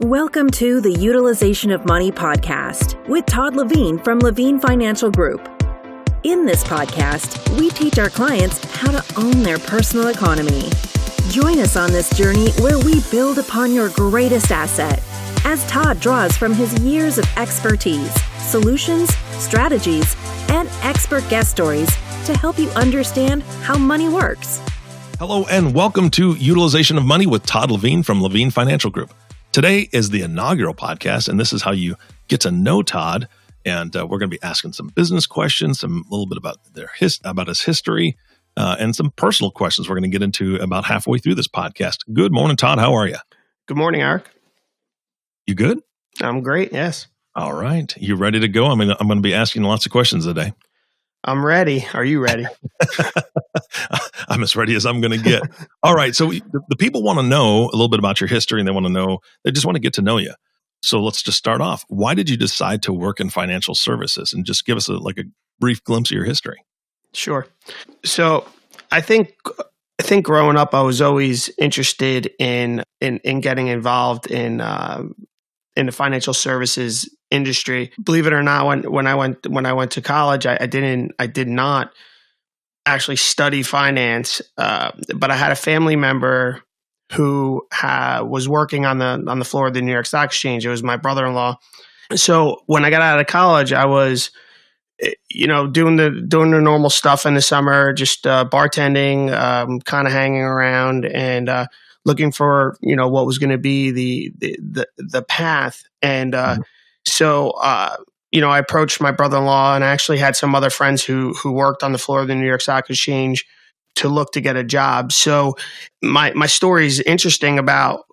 Welcome to the Utilization of Money podcast with Todd Levine from Levine Financial Group. In this podcast, we teach our clients how to own their personal economy. Join us on this journey where we build upon your greatest asset as Todd draws from his years of expertise, solutions, strategies, and expert guest stories to help you understand how money works. Hello and welcome to Utilization of Money with Todd Levine from Levine Financial Group. Today is the inaugural podcast, and this is how you get to know Todd. And we're going to be asking some business questions, a little bit about about his history, and some personal questions we're going to get into about halfway through this podcast. Good morning, Todd. How are you? Good morning, Eric. You good? I'm great, yes. All right. You ready to go? I'm going to be asking lots of questions today. I'm ready. Are you ready? I'm as ready as I'm going to get. All right. So the people want to know a little bit about your history, and they just want to get to know you. So let's just start off. Why did you decide to work in financial services? And just give us a brief glimpse of your history. Sure. So I think growing up, I was always interested in getting involved in the financial services industry. Believe it or not, when I went to college, I did not actually study finance, but I had a family member who was working on the floor of the New York Stock Exchange. It was my brother-in-law. So when I got out of college, I was, doing the normal stuff in the summer, just bartending, kind of hanging around and looking for what was going to be the path. And so I approached my brother-in-law, and I actually had some other friends who worked on the floor of the New York Stock Exchange to look to get a job. So my story is interesting about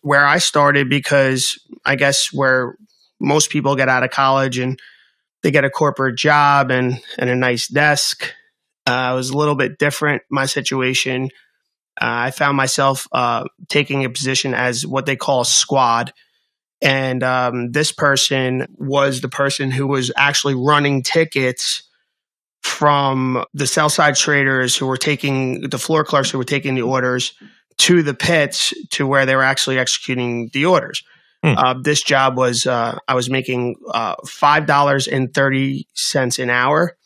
where I started, because I guess where most people get out of college and they get a corporate job and a nice desk. It was a little bit different, my situation. I found myself taking a position as what they call a squad. And this person was the person who was actually running tickets from the sell side traders who were taking the floor clerks who were taking the orders to the pits to where they were actually executing the orders. This job was I was making $5.30 an hour,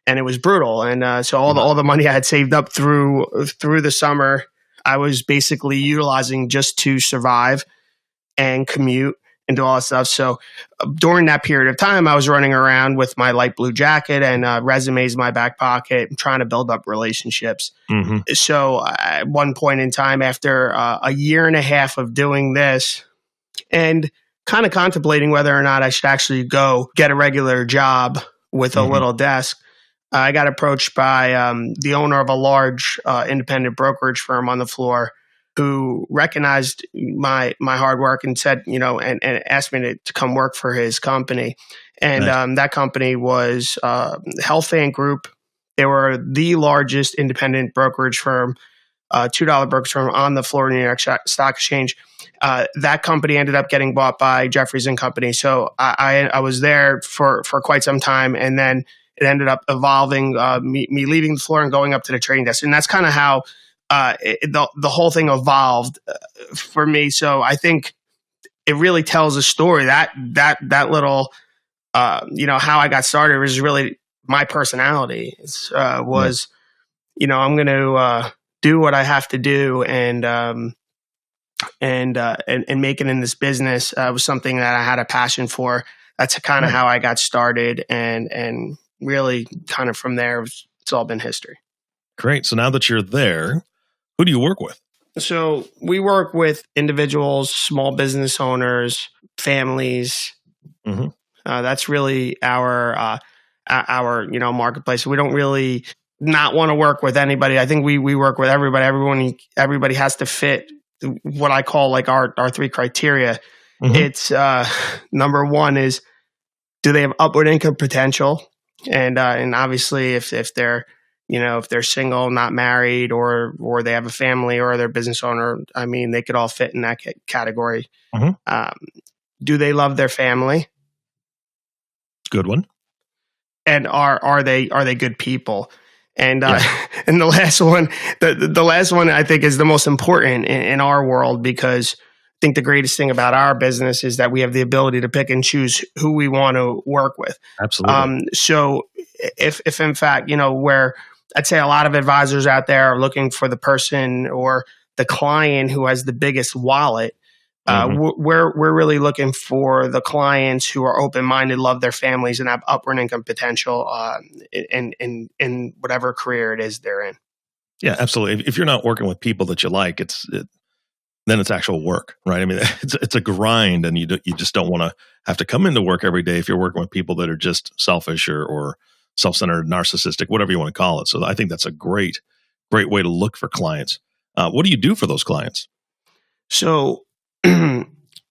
and it was brutal. And so all the money I had saved up through the summer, I was basically utilizing just to survive and commute and do all that stuff. So during that period of time, I was running around with my light blue jacket and resumes in my back pocket, trying to build up relationships. Mm-hmm. So at one point in time, after a year and a half of doing this and kind of contemplating whether or not I should actually go get a regular job with a little desk, I got approached by the owner of a large independent brokerage firm on the floor, who recognized my hard work and said, and asked me to come work for his company. And nice. That company was Healthfan Group. They were the largest independent brokerage firm, $2 brokerage firm on the floor of the New York Stock Exchange. That company ended up getting bought by Jeffries & Company. So I was there for quite some time, and then it ended up evolving, me leaving the floor and going up to the trading desk. And that's kind of how the whole thing evolved for me. So I think it really tells a story that little, how I got started was really my personality. I'm going to do what I have to do and make it in this business was something that I had a passion for. That's kind of how I got started, and really kind of from there, it's all been history. Great. So now that you're there, who do you work with? So we work with individuals, small business owners, families. Mm-hmm. That's really our marketplace. We don't really not want to work with anybody. I think we work with everybody. Everybody has to fit what I call our three criteria. Mm-hmm. It's number one is, do they have upward income potential? And obviously if they're if they're single, not married, or they have a family, or they're a business owner, I mean, they could all fit in that category. Mm-hmm. Do they love their family? Good one. And are they good people? And and the last one, the last one I think is the most important in our world, because think the greatest thing about our business is that we have the ability to pick and choose who we want to work with. Absolutely. So if in fact, where I'd say a lot of advisors out there are looking for the person or the client who has the biggest wallet, we're really looking for the clients who are open-minded, love their families, and have upward income potential in whatever career it is they're in. Yeah, absolutely. If you're not working with people that you like, then it's actual work, right? I mean, it's a grind, and you just don't want to have to come into work every day if you're working with people that are just selfish or self-centered, narcissistic, whatever you want to call it. So I think that's a great way to look for clients. What do you do for those clients? So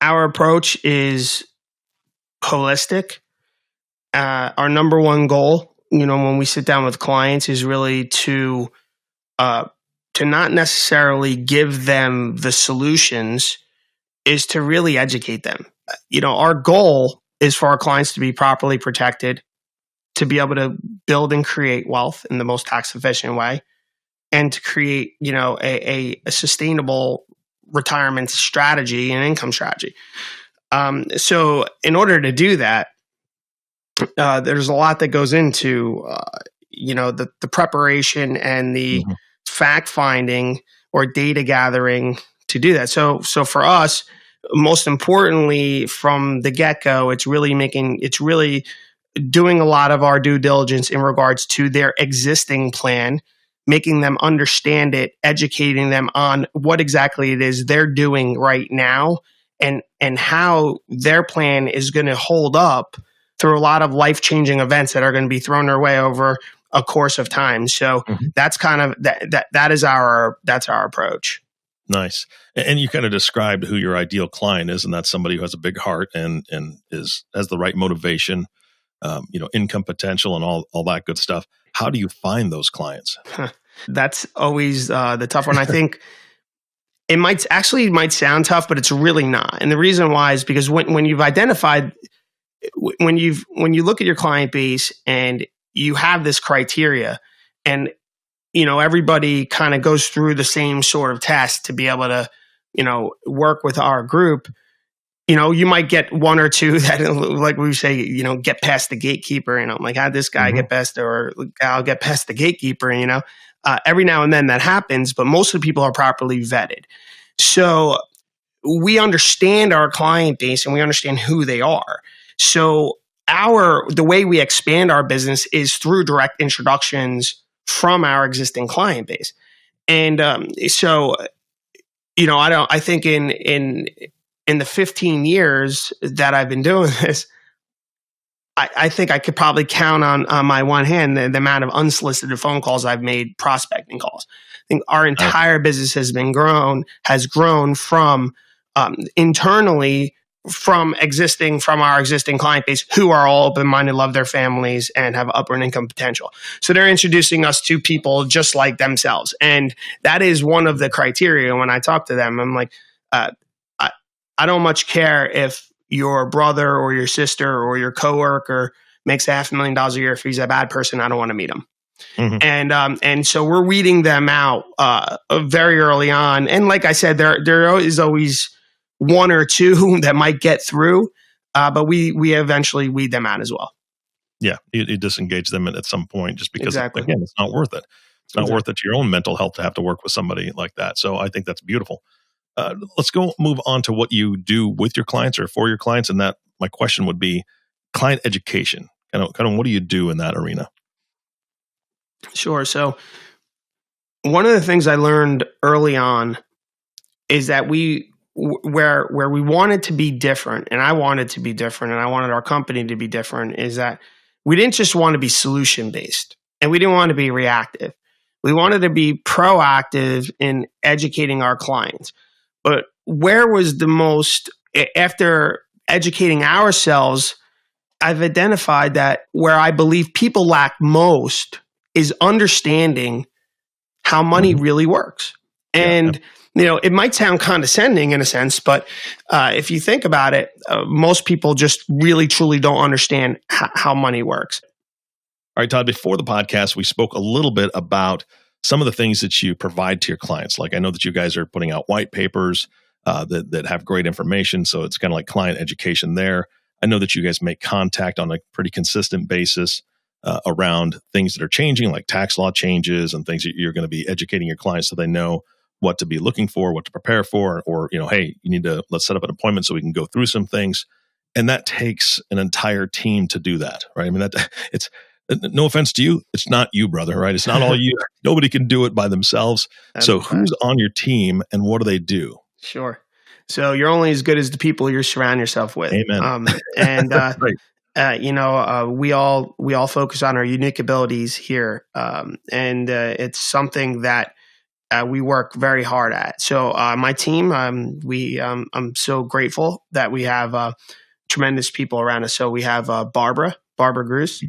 our approach is holistic. Our number one goal, when we sit down with clients, is really to not necessarily give them the solutions, is to really educate them. Our goal is for our clients to be properly protected, to be able to build and create wealth in the most tax efficient way, and to create, a sustainable retirement strategy and income strategy. So in order to do that, there's a lot that goes into, the preparation and the fact finding or data gathering to do that. So for us, most importantly, from the get-go, it's really doing a lot of our due diligence in regards to their existing plan, making them understand it, educating them on what exactly it is they're doing right now, and how their plan is going to hold up through a lot of life-changing events that are going to be thrown their way over a course of time. So that's kind of that's our approach. Nice. And you kind of described who your ideal client is, and that's somebody who has a big heart and has the right motivation, income potential, and all that good stuff. How do you find those clients? That's always the tough one. I think it might sound tough, but it's really not. And the reason why is because when you've identified, when you look at your client base and you have this criteria, and everybody kind of goes through the same sort of test to be able to work with our group. You might get one or two that, like we say, get past the gatekeeper. I'm like, how'd this guy get past, or I'll get past the gatekeeper. Every now and then that happens, but most of the people are properly vetted. So we understand our client base and we understand who they are. So the way we expand our business is through direct introductions from our existing client base. And I think in the 15 years that I've been doing this, I think I could probably count on my one hand the amount of unsolicited phone calls I've made, prospecting calls. I think our entire business has grown from internally from our existing client base, who are all open-minded, love their families, and have upward income potential. So they're introducing us to people just like themselves. And that is one of the criteria when I talk to them. I'm like, I don't much care if your brother or your sister or your coworker makes $500,000 a year. If he's a bad person, I don't want to meet him. And so we're weeding them out very early on. And like I said, there is always one or two that might get through, but we eventually weed them out as well. Yeah, you disengage them at some point just because, Exactly. again, it's not worth it. It's not worth it to your own mental health to have to work with somebody like that. So I think that's beautiful. Let's move on to what you do with your clients or for your clients. And that my question would be client education. Kind of what do you do in that arena? Sure. So one of the things I learned early on is that where we wanted to be different, and I wanted to be different, and I wanted our company to be different, is that we didn't just want to be solution based, and we didn't want to be reactive. We wanted to be proactive in educating our clients. But where was the most, after educating ourselves, I've identified that where I believe people lack most is understanding how money really works. And, it might sound condescending in a sense, but if you think about it, most people just really, truly don't understand how money works. All right, Todd, before the podcast, we spoke a little bit about some of the things that you provide to your clients. Like I know that you guys are putting out white papers. that have great information. So it's kind of like client education there. I know that you guys make contact on a pretty consistent basis around things that are changing, like tax law changes and things that you're going to be educating your clients so they know what to be looking for, what to prepare for, or, hey, let's set up an appointment so we can go through some things. And that takes an entire team to do that, right? I mean, it's no offense to you. It's not you, brother, right? It's not all you. Nobody can do it by themselves. So who's on your team and what do they do? Sure. So you're only as good as the people you surround yourself with. Amen. We all focus on our unique abilities here. It's something that we work very hard at. So my team, I'm so grateful that we have tremendous people around us. So we have Barbara Gruss.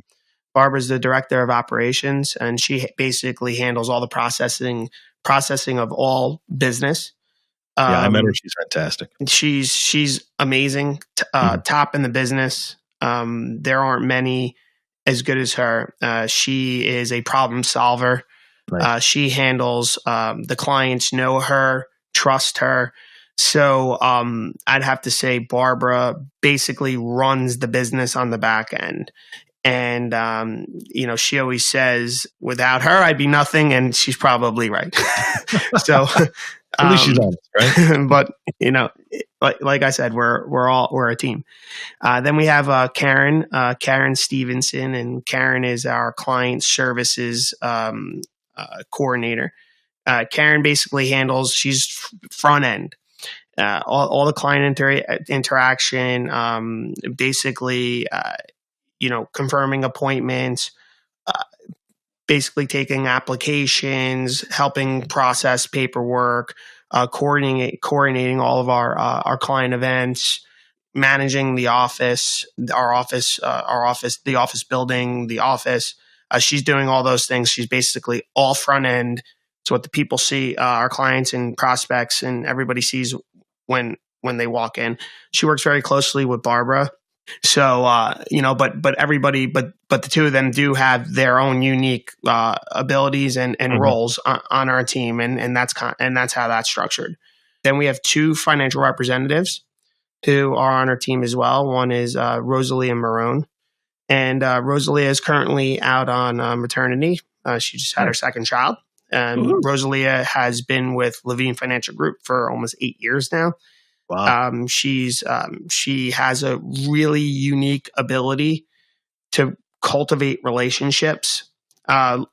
Barbara's the director of operations, and she basically handles all the processing of all business. I met her. She's fantastic. She's amazing. Top in the business. There aren't many as good as her. She is a problem solver. Nice. She handles the clients know her, trust her. So I'd have to say Barbara basically runs the business on the back end. And, she always says, without her, I'd be nothing. And she's probably right. So at least she's honest, right? But, like I said, we're a team. Then we have Karen Stevenson, and Karen is our client services coordinator. Karen basically she's front end. All the client interaction, basically, confirming appointments, basically taking applications, helping process paperwork, coordinating all of our client events, managing the office, the office building, the office. She's doing all those things. She's basically all front end. It's what the people see, our clients and prospects, and everybody sees when they walk in. She works very closely with Barbara. So, but the two of them do have their own unique abilities and roles on our team, and that's how that's structured. Then we have two financial representatives who are on our team as well. One is Rosalia Marone, and Rosalia is currently out on maternity. She just had her second child. Rosalia has been with Levine Financial Group for almost 8 years now. Wow. She has a really unique to cultivate relationships. It's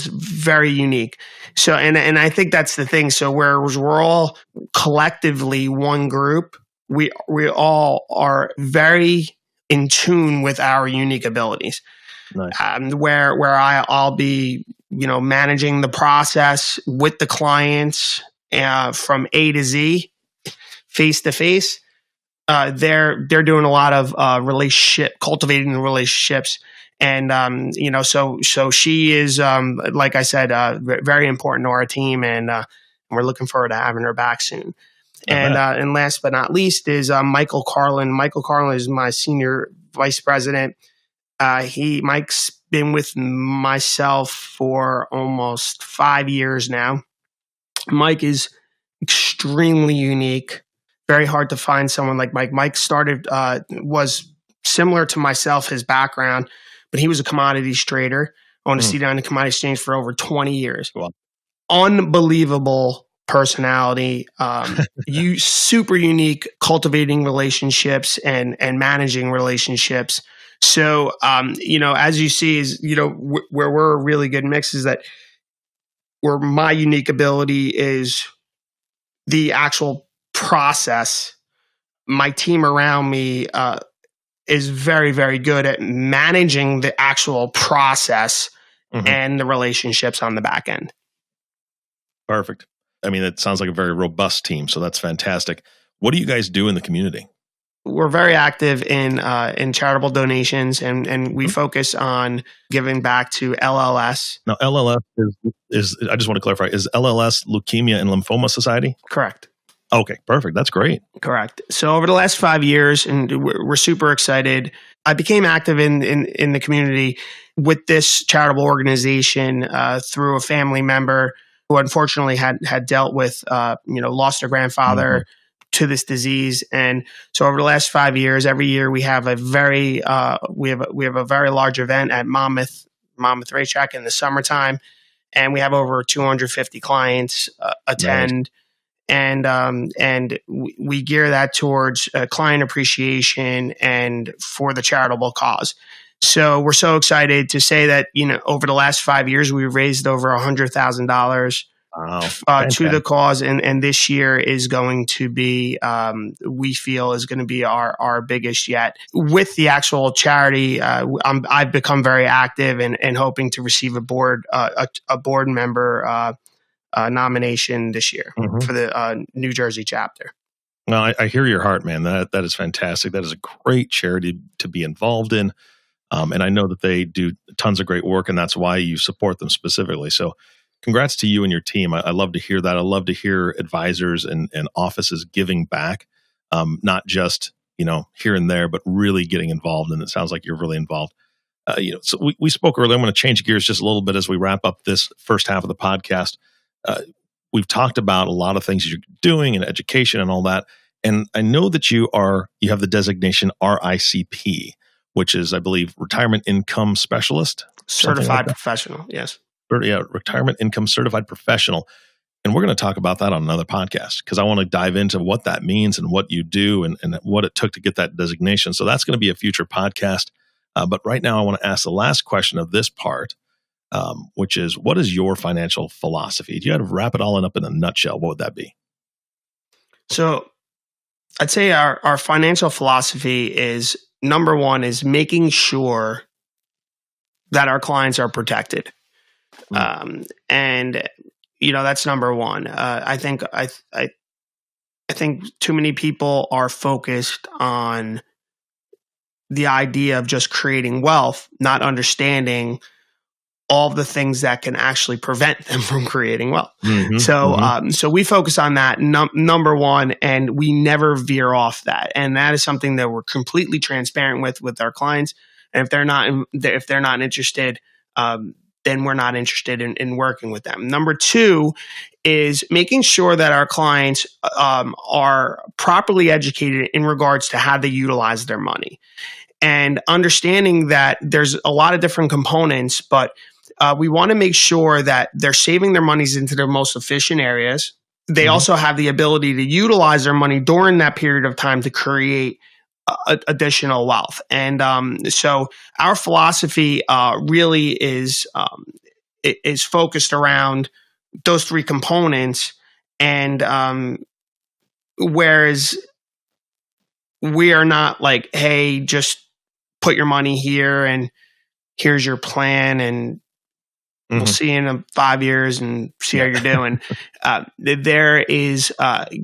very unique. So, and I think that's the thing. So whereas we're all collectively one group, we all are very in tune with our unique abilities. Nice. Where I'll be, managing the process with the clients, from A to Z, face to face. They're doing a lot of cultivating the relationships, and so she is, like I said, very important to our team, and we're looking forward to having her back soon. And last but not least is Michael Carlin. Michael Carlin is my senior vice president. Mike's been with myself for almost 5 years now. Mike is extremely unique. Very hard to find someone like Mike. Mike was similar to myself, his background, but he was a commodities trader. Owned a seat on the commodity exchange for over 20 years. Wow. Unbelievable personality. Super unique, cultivating relationships and managing relationships. So, as you see, is where we're a really good mix is that where my unique ability is the actual process. My team around me is very, very good at managing the actual process and the relationships on the back end. Perfect. I mean, it sounds like a very robust team, so that's fantastic. What do you guys do in the community? We're very active in charitable donations, and we focus on giving back to LLS. Now, LLS is I just want to clarify, is LLS Leukemia and Lymphoma Society? Correct. Okay, perfect. That's great. Correct. So over the last 5 years, and we're super excited, I became active in the community with this charitable organization through a family member. who unfortunately had dealt with, lost their grandfather to this disease. And so over the last 5 years, every year we have a very large event at Monmouth Racetrack in the summertime, and we have over 250 clients attend. Nice. And we gear that towards client appreciation and for the charitable cause. So we're so excited to say that, over the last 5 years, we've raised over $100,000 to the cause. And this year is going to be, we feel is going to be our biggest yet. With the actual charity, I've become very active and hoping to receive a board member nomination this year for the New Jersey chapter. Well, I hear your heart, man. That is fantastic. That is a great charity to be involved in. And I know that they do tons of great work, and that's why you support them specifically. So congrats to you and your team. I love to hear that. I love to hear advisors and offices giving back, not just, here and there, but really getting involved. And it sounds like you're really involved. So we spoke earlier. I'm going to change gears just a little bit as we wrap up this first half of the podcast. We've talked about a lot of things you're doing in education and all that. And I know that you have the designation RICP, which is, I believe, Retirement Income Specialist. Certified Professional, yes. Yeah, Retirement Income Certified Professional. And we're going to talk about that on another podcast because I want to dive into what that means and what you do and what it took to get that designation. So that's going to be a future podcast. But right now, I want to ask the last question of this part, which is, what is your financial philosophy? If you had to wrap it all up in a nutshell, what would that be? So I'd say our financial philosophy is, number one, is making sure that our clients are protected. And, that's number one. I think too many people are focused on the idea of just creating wealth, not understanding all the things that can actually prevent them from creating wealth. So we focus on that number one, and we never veer off that. And that is something that we're completely transparent with our clients. And if they're not interested, then we're not interested in working with them. Number two is making sure that our clients are properly educated in regards to how they utilize their money, and understanding that there's a lot of different components, but we want to make sure that they're saving their monies into their most efficient areas. They also have the ability to utilize their money during that period of time to create additional wealth. And so our philosophy really is focused around those three components. And whereas we are not like, hey, just put your money here and here's your plan and we'll see you in 5 years and see how you're doing. There is,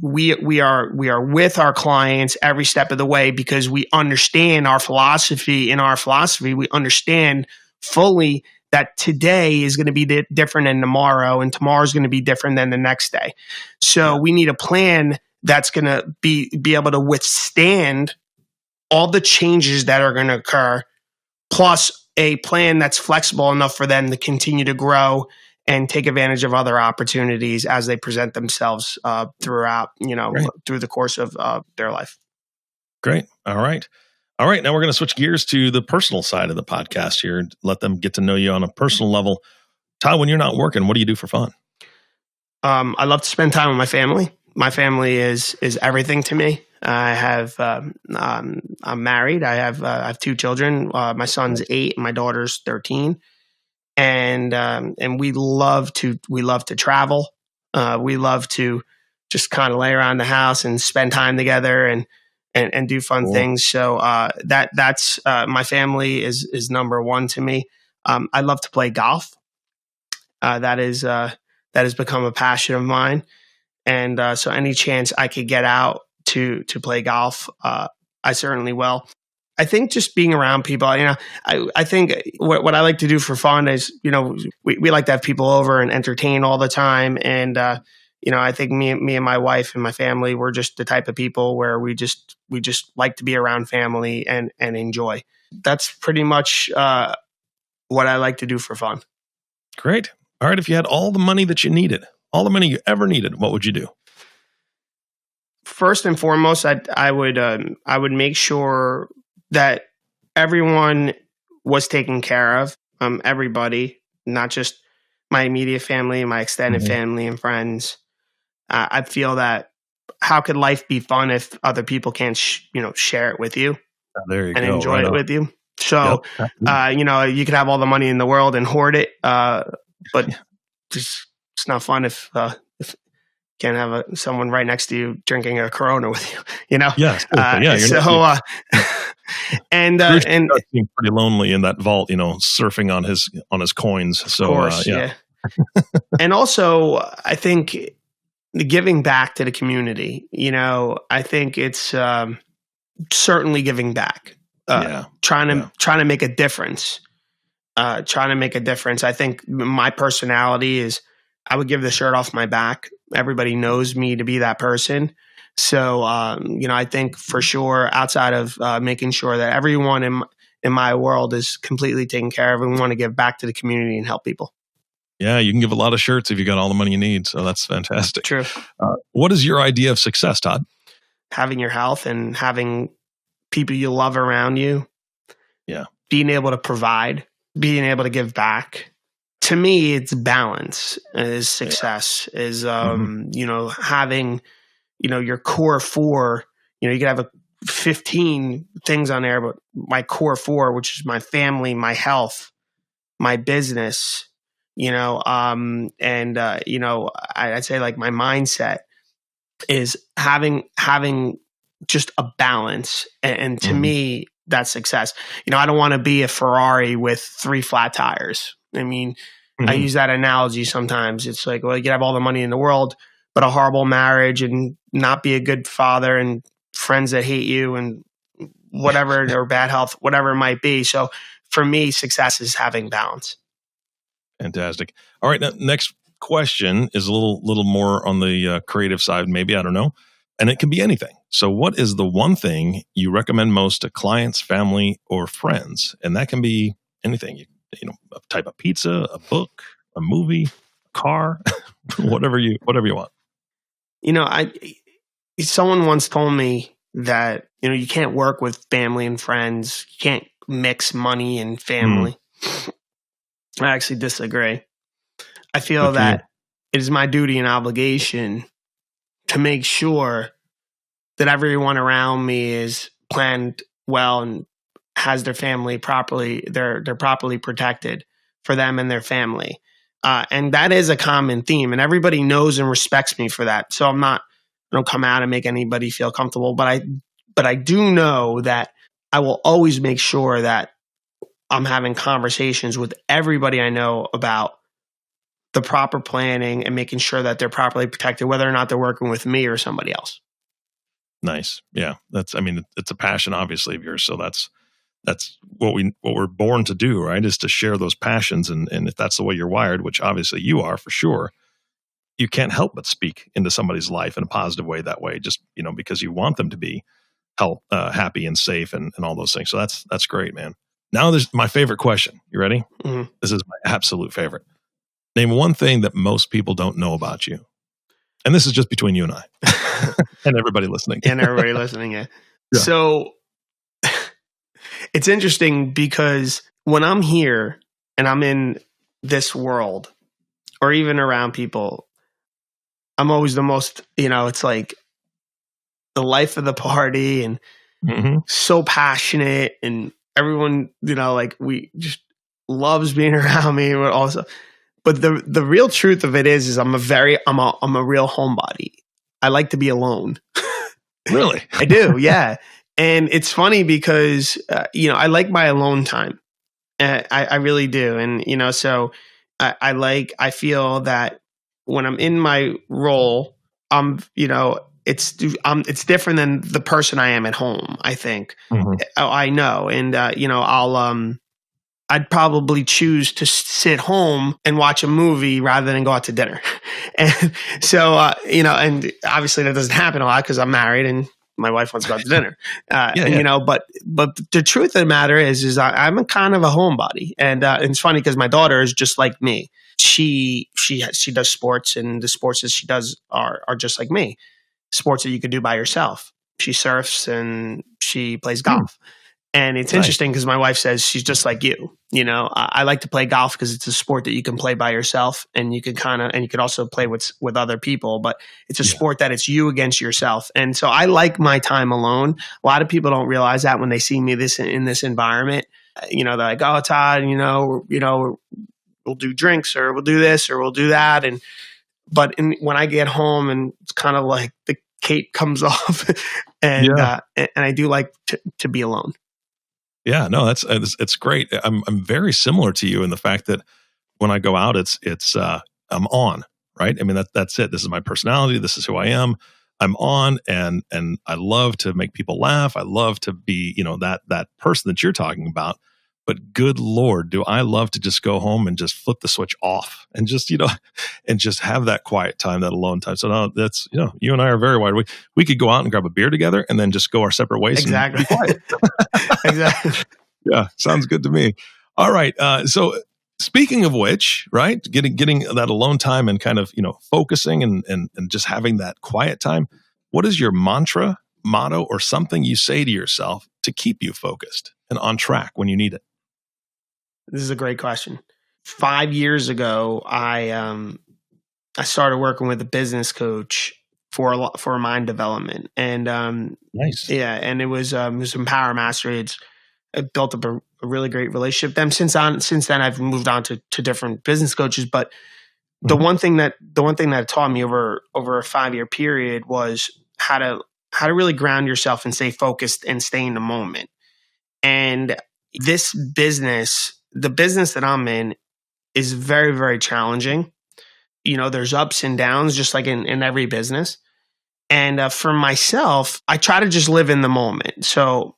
we are with our clients every step of the way because we understand our philosophy. In our philosophy, we understand fully that today is going to be different than tomorrow, and tomorrow is going to be different than the next day. So we need a plan that's going to be able to withstand all the changes that are going to occur, plus a plan that's flexible enough for them to continue to grow and take advantage of other opportunities as they present themselves throughout, through the course of their life. Great. All right. Now we're going to switch gears to the personal side of the podcast here and let them get to know you on a personal level. Todd, when you're not working, what do you do for fun? I love to spend time with my family. My family is everything to me. I have, I'm married. I have 2 children. My son's 8 and my daughter's 13. And we love to travel. We love to just kind of lay around the house and spend time together and do fun things. So, that's, my family is number one to me. I love to play golf. That has become a passion of mine. And, so any chance I could get out to play golf, I certainly will. I think just being around people, I think what I like to do for fun is, we like to have people over and entertain all the time. And, I think me and my wife and my family, we're just the type of people where we just like to be around family and enjoy. That's pretty much what I like to do for fun. Great. All right. If you had all the money that you needed, all the money you ever needed, what would you do? First and foremost, I would make sure that everyone was taken care of. Everybody, not just my immediate family, my extended family and friends. I feel that how could life be fun if other people can't share it with you There you and go. enjoy it with you? So, Yep. you could have all the money in the world and hoard it, but it's not fun if you can't have someone right next to you drinking a Corona with you. Yeah. And seemed pretty lonely in that vault, surfing on his coins. So, of course, and also, I think giving back to the community. I think it's certainly giving back. Trying to make a difference. I think my personality is I would give the shirt off my back. Everybody knows me to be that person. So, I think for sure, outside of making sure that everyone in my world is completely taken care of, we want to give back to the community and help people. Yeah, you can give a lot of shirts if you got all the money you need. So that's fantastic. True. What is your idea of success, Todd? Having your health and having people you love around you. Yeah. Being able to provide, being able to give back. To me, it's balance is success, is, having, your core four, you could have 15 things on there, but my core four, which is my family, my health, my business, I'd say like my mindset is having just a balance. And to me, that's success. I don't want to be a Ferrari with 3 flat tires. I mean, I use that analogy sometimes. It's like, well, you can have all the money in the world, but a horrible marriage and not be a good father and friends that hate you and whatever, or bad health, whatever it might be. So for me, success is having balance. Fantastic. All right. Now, next question is a little more on the creative side, maybe, I don't know. And it can be anything. So what is the one thing you recommend most to clients, family, or friends? And that can be anything, a type of pizza, a book, a movie, a car, whatever you want. Someone once told me that, you can't work with family and friends. You can't mix money and family. I actually disagree. I feel that it is my duty and obligation to make sure that everyone around me is planned well and has their family properly, they're properly protected for them and their family. And that is a common theme, and everybody knows and respects me for that. So I don't come out and make anybody feel comfortable, but I do know that I will always make sure that I'm having conversations with everybody I know about the proper planning and making sure that they're properly protected, whether or not they're working with me or somebody else. Nice. Yeah. It's a passion, obviously, of yours. So that's what we're born to do, right? Is to share those passions. And if that's the way you're wired, which obviously you are for sure, you can't help but speak into somebody's life in a positive way that way, just, because you want them to be happy and safe and all those things. So that's great, man. Now there's my favorite question. You ready? Mm-hmm. This is my absolute favorite. Name one thing that most people don't know about you. And this is just between you and I and everybody listening. Yeah. So it's interesting because when I'm here and I'm in this world or even around people, I'm always the most, it's like the life of the party and so passionate, and everyone, we just loves being around me. But the real truth of it is I'm a real homebody. I like to be alone. Really? I do. Yeah. And it's funny because, I like my alone time. I really do. And, so I feel that when I'm in my role, it's different than the person I am at home, I think. I know. And, I'd probably choose to sit home and watch a movie rather than go out to dinner. And so, and obviously that doesn't happen a lot because I'm married and my wife wants to go out to dinner. But the truth of the matter is I'm a kind of a homebody. And it's funny because my daughter is just like me. she does sports, and the sports that she does are just like me, sports that you could do by yourself. She surfs and she plays golf. And it's interesting because my wife says she's just like you. I like to play golf because it's a sport that you can play by yourself, and you can you could also play with other people, but it's a sport that it's you against yourself. And so I like my time alone. A lot of people don't realize that when they see me in this environment. They're like, "Oh, Todd, we'll do drinks, or we'll do this, or we'll do that." But when I get home, and it's kind of like the cape comes off, and I do like to be alone. Yeah, no, it's great. I'm very similar to you in the fact that when I go out, it's I'm on, right? I mean, that's it. This is my personality. This is who I am. I'm on, and I love to make people laugh. I love to be, that person that you're talking about. But good Lord, do I love to just go home and just flip the switch off and just, and just have that quiet time, that alone time. So no, that's, you and I are very wide. We could go out and grab a beer together and then just go our separate ways. Exactly. And be quiet. Exactly. Yeah. Sounds good to me. All right. So speaking of which, right, getting that alone time and kind of, focusing and just having that quiet time. What is your mantra, motto, or something you say to yourself to keep you focused and on track when you need it? This is a great question. 5 years ago, I started working with a business coach for mind development, and nice. Yeah, and it was some Power Mastery. I built up a really great relationship with them. Since then, I've moved on to different business coaches. But the one thing that it taught me over a 5-year period was how to really ground yourself and stay focused and stay in the moment. And this business, the business that I'm in, is very, very challenging. There's ups and downs, just like in every business. And for myself, I try to just live in the moment. So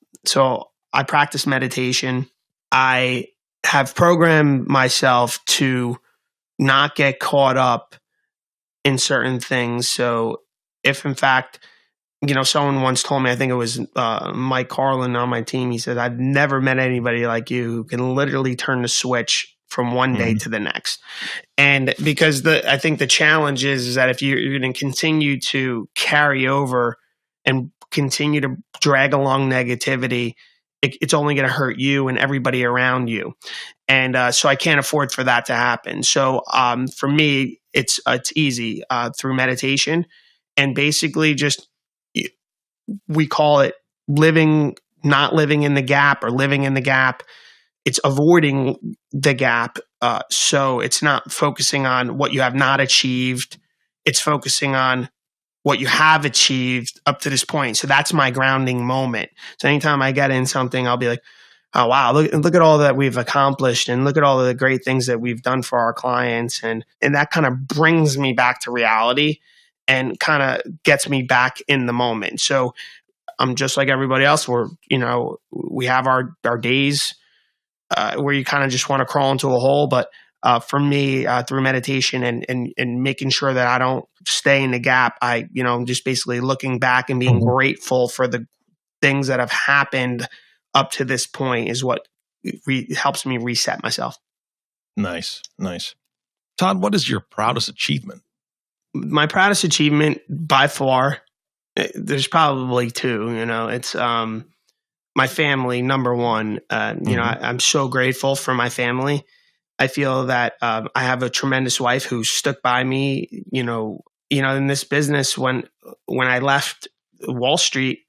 I practice meditation. I have programmed myself to not get caught up in certain things. So if in fact, someone once told me, I think it was Mike Carlin on my team, he said, "I've never met anybody like you who can literally turn the switch from one day to the next." And because I think the challenge is that if you're going to continue to carry over and continue to drag along negativity, it's only going to hurt you and everybody around you. And so I can't afford for that to happen. So for me, it's easy through meditation, and basically just, we call it not living in the gap, or living in the gap. It's avoiding the gap. So it's not focusing on what you have not achieved. It's focusing on what you have achieved up to this point. So that's my grounding moment. So anytime I get in something, I'll be like, "Oh, wow, look at all that we've accomplished, and look at all the great things that we've done for our clients." And that kind of brings me back to reality and kind of gets me back in the moment. So I'm just like everybody else. We have our days where you kind of just want to crawl into a hole. But for me, through meditation and making sure that I don't stay in the gap, I'm just basically looking back and being grateful for the things that have happened up to this point is what helps me reset myself. Nice. Todd, what is your proudest achievement? My proudest achievement by far, there's probably two. It's my family, number one. I'm so grateful for my family. I feel that I have a tremendous wife who stuck by me. In this business, when I left Wall Street,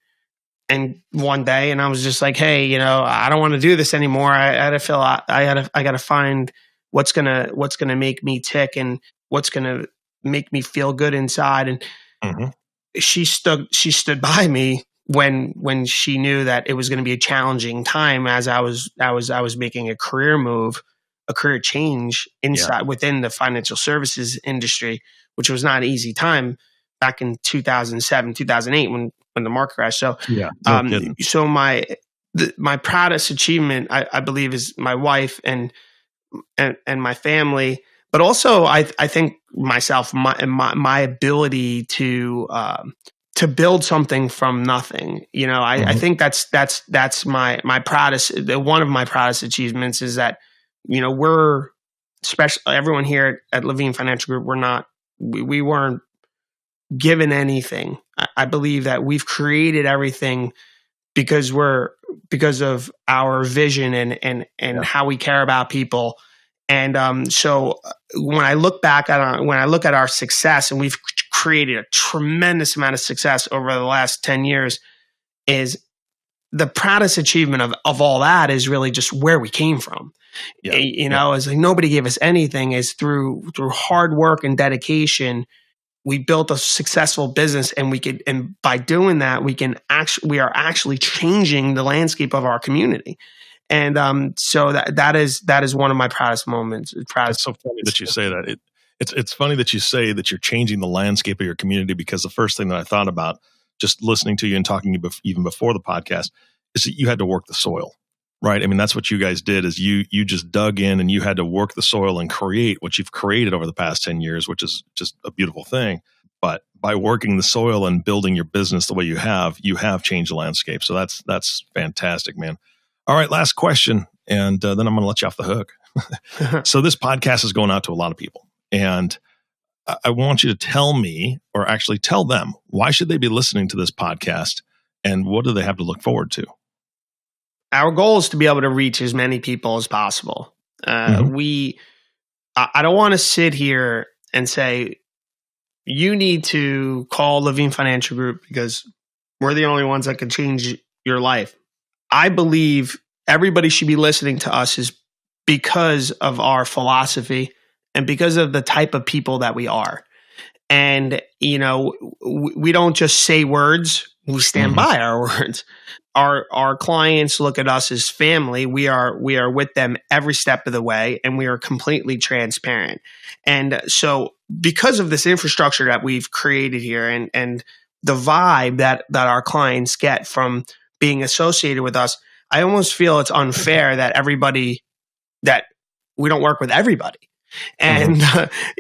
and one day, and I was just like, "Hey, I don't want to do this anymore. I got to find what's gonna make me tick, and what's gonna make me feel good inside." And she stood by me when she knew that it was going to be a challenging time, as I was making a career move, a career change within the financial services industry, which was not an easy time back in 2007, 2008 when the market crashed. So, so my proudest achievement, I believe, is my wife and my family. But also, I think myself, my ability to build something from nothing. I think that's my proudest. One of my proudest achievements is that we're especially everyone here at Levine Financial Group, we weren't given anything. I believe that we've created everything because of our vision and how we care about people. And so when I look at our success, and we've created a tremendous amount of success over the last 10 years, is the proudest achievement of all that is really just where we came from. Yeah. It's like nobody gave us anything. Is through hard work and dedication, we built a successful business, and by doing that, we are actually changing the landscape of our community. And so that is one of my proudest moments. It's so funny that you say that. It's funny that you say that you're changing the landscape of your community, because the first thing that I thought about just listening to you and talking to you even before the podcast is that you had to work the soil, right? I mean, that's what you guys did, is you just dug in and you had to work the soil and create what you've created over the past 10 years, which is just a beautiful thing. But by working the soil and building your business the way you have changed the landscape. So that's fantastic, man. All right, last question, and then I'm going to let you off the hook. So this podcast is going out to a lot of people, and I want you to tell me, or actually tell them, why should they be listening to this podcast, and what do they have to look forward to? Our goal is to be able to reach as many people as possible. I don't want to sit here and say, you need to call Levine Financial Group because we're the only ones that can change your life. I believe everybody should be listening to us is because of our philosophy and because of the type of people that we are. And, we don't just say words, we stand by our words. Our clients look at us as family. We are with them every step of the way, and we are completely transparent. And so because of this infrastructure that we've created here and the vibe that our clients get from being associated with us, I almost feel it's unfair that we don't work with everybody. And,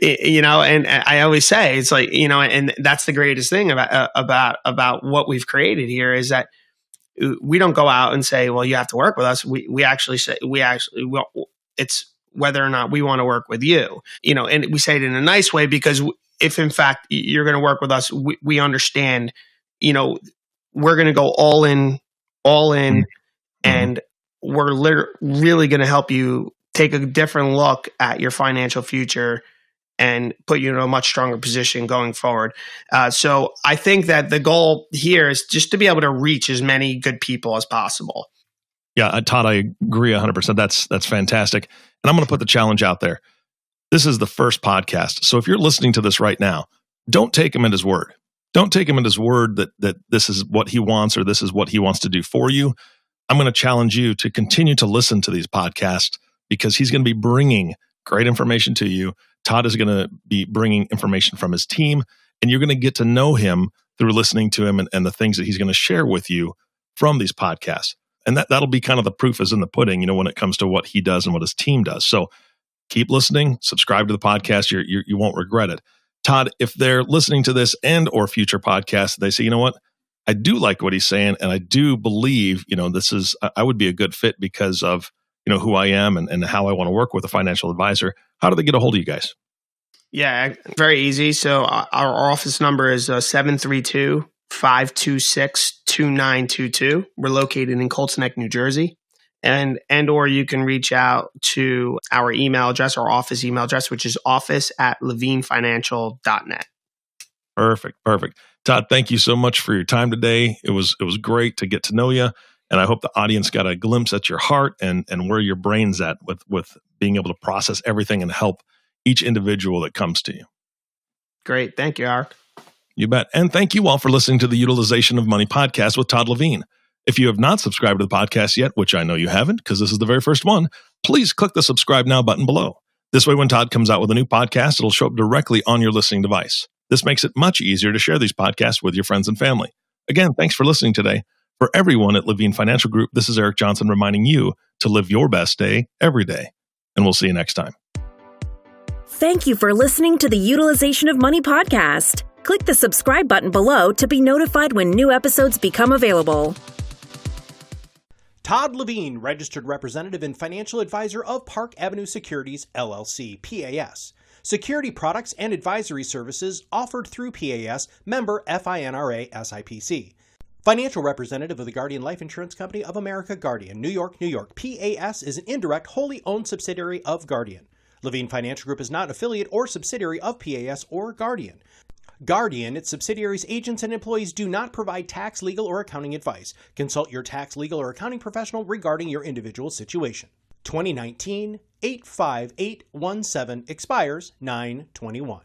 and I always say, it's like, and that's the greatest thing about what we've created here, is that we don't go out and say, well, you have to work with us. We actually say, it's whether or not we want to work with you, and we say it in a nice way, because if in fact you're going to work with us, we understand, we're going to go all in, and we're really going to help you take a different look at your financial future and put you in a much stronger position going forward. So I think that the goal here is just to be able to reach as many good people as possible. Yeah, Todd, I agree 100%. That's fantastic. And I'm going to put the challenge out there. This is the first podcast. So if you're listening to this right now, don't take him at his word. Don't take him at his word that this is what he wants or this is what he wants to do for you. I'm going to challenge you to continue to listen to these podcasts, because he's going to be bringing great information to you. Todd is going to be bringing information from his team, and you're going to get to know him through listening to him and the things that he's going to share with you from these podcasts. And that'll be kind of the proof is in the pudding, when it comes to what he does and what his team does. So keep listening, subscribe to the podcast. You won't regret it. Todd, if they're listening to this and or future podcasts, they say, you know what? I do like what he's saying, and I do believe, I would be a good fit because of, who I am and how I want to work with a financial advisor. How do they get a hold of you guys? Yeah, very easy. So our office number is 732-526-2922. We're located in Colts Neck, New Jersey. And or you can reach out to our email address, our office email address, which is office@levinefinancial.net. Perfect. Todd, thank you so much for your time today. It was great to get to know you. And I hope the audience got a glimpse at your heart and where your brain's at with being able to process everything and help each individual that comes to you. Great. Thank you, Eric. You bet. And thank you all for listening to the Utilization of Money podcast with Todd Levine. If you have not subscribed to the podcast yet, which I know you haven't because this is the very first one, please click the subscribe now button below. This way, when Todd comes out with a new podcast, it'll show up directly on your listening device. This makes it much easier to share these podcasts with your friends and family. Again, thanks for listening today. For everyone at Levine Financial Group, this is Eric Johnson reminding you to live your best day every day. And we'll see you next time. Thank you for listening to the Utilization of Money podcast. Click the subscribe button below to be notified when new episodes become available. Todd Levine, registered representative and financial advisor of Park Avenue Securities, LLC, PAS. Security products and advisory services offered through PAS, member FINRA SIPC. Financial representative of the Guardian Life Insurance Company of America, Guardian, New York, New York. PAS is an indirect, wholly owned subsidiary of Guardian. Levine Financial Group is not an affiliate or subsidiary of PAS or Guardian. Guardian, its subsidiaries, agents, and employees do not provide tax, legal, or accounting advice. Consult your tax, legal, or accounting professional regarding your individual situation. 2019 85817 expires 9/21.